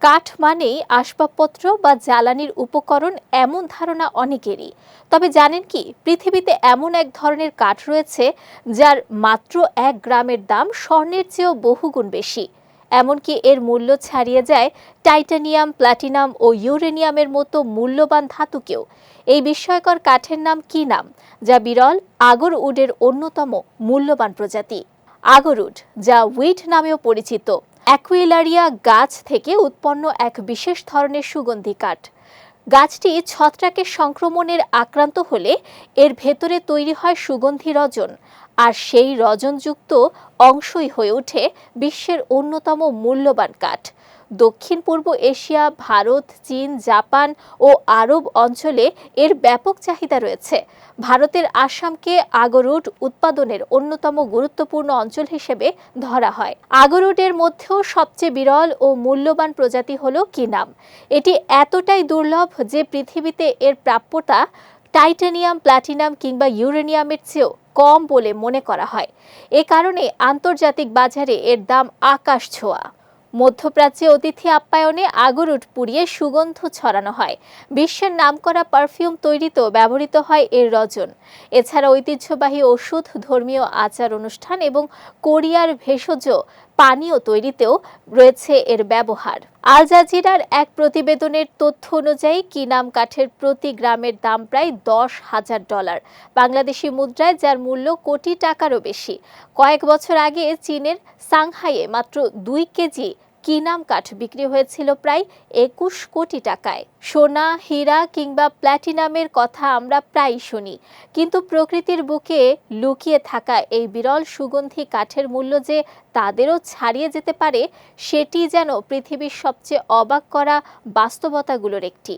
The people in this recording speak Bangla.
কাঠ মানেই আসবাবপত্র বা জ্বালানির উপকরণ এমন ধারণা অনেকেরই। তবে জানেন কি, পৃথিবীতে এমন এক ধরনের কাঠ রয়েছে যার মাত্র 1 গ্রামের দাম স্বর্ণের চেয়েও বহুগুণ বেশি। এমনকি এর মূল্য ছাড়িয়ে যায় টাইটানিয়াম, প্লাটিনাম ও ইউরেনিয়ামের মতো মূল্যবান ধাতুকেও। এই বিস্ময়কর কাঠের নাম কি নাম, যা বিরল আগর উডের অন্যতম মূল্যবান প্রজাতি। আগরুড, যা উইড নামেও পরিচিত, অ্যাকুইলারিয়া গাছ থেকে উৎপন্ন এক বিশেষ ধরনের সুগন্ধি কাঠ। গাছটি ছত্রাকের সংক্রমণের আক্রান্ত হলে এর ভেতরে তৈরি হয় সুগন্ধি রজন, আর সেই রজনযুক্ত অংশই হয়ে ওঠে বিশ্বের অন্যতম মূল্যবান কাঠ। দক্ষিণ পূর্ব এশিয়া, ভারত, চীন, জাপান ও আরব অঞ্চলে এর ব্যাপক চাহিদা রয়েছে। ভারতের আসামকে আগরুড উৎপাদনের অন্যতম গুরুত্বপূর্ণ অঞ্চল হিসেবে ধরা হয়। আগরুডের মধ্যেও সবচেয়ে বিরল ও মূল্যবান প্রজাতি হলো কিনাম। এটি এতটাই দুর্লভ যে পৃথিবীতে এর প্রাপ্যতা টাইটানিয়াম, প্লাটিনাম কিংবা ইউরেনিয়ামের চেয়েও কম বলে মনে করা হয়। এ কারণে আন্তর্জাতিক বাজারে এর দাম আকাশ ছোঁয়া। মধ্যপ্রাচ্যে অতিথি আপ্যায়নে আগরুড পুড়িয়ে সুগন্ধ ছড়ানো হয়। বিশ্বের নামকরা পারফিউম তৈরিতেও ব্যবহৃত হয় এর রজন। এছাড়া ঐতিহ্যবাহী ওষুধ, ধর্মীয় আচার অনুষ্ঠান এবং কোরিয়ার ভেষজ পানীয় তৈরিতেও রয়েছে এর ব্যবহার। আল জাজিরার এক প্রতিবেদনের তথ্য অনুযায়ী কিনাম কাঠের প্রতি গ্রামের দাম প্রায় $10,000, বাংলাদেশি মুদ্রায় যার মূল্য কোটি টাকারও বেশি। কয়েক বছর আগে চীনের সাংহাইয়ে মাত্র 2 কেজি কিনাম কাঠ বিক্রি হয়েছিল প্রায় 21 কোটি টাকায়। সোনা, হীরা কিংবা প্ল্যাটিনামের কথা আমরা প্রায়ই শুনি, কিন্তু প্রকৃতির বুকে লুকিয়ে থাকা এই বিরল সুগন্ধি কাঠের মূল্য যে তাদেরও ছাড়িয়ে যেতে পারে, সেটি যেন পৃথিবীর সবচেয়ে অবাক করা বাস্তবতাগুলোর একটি।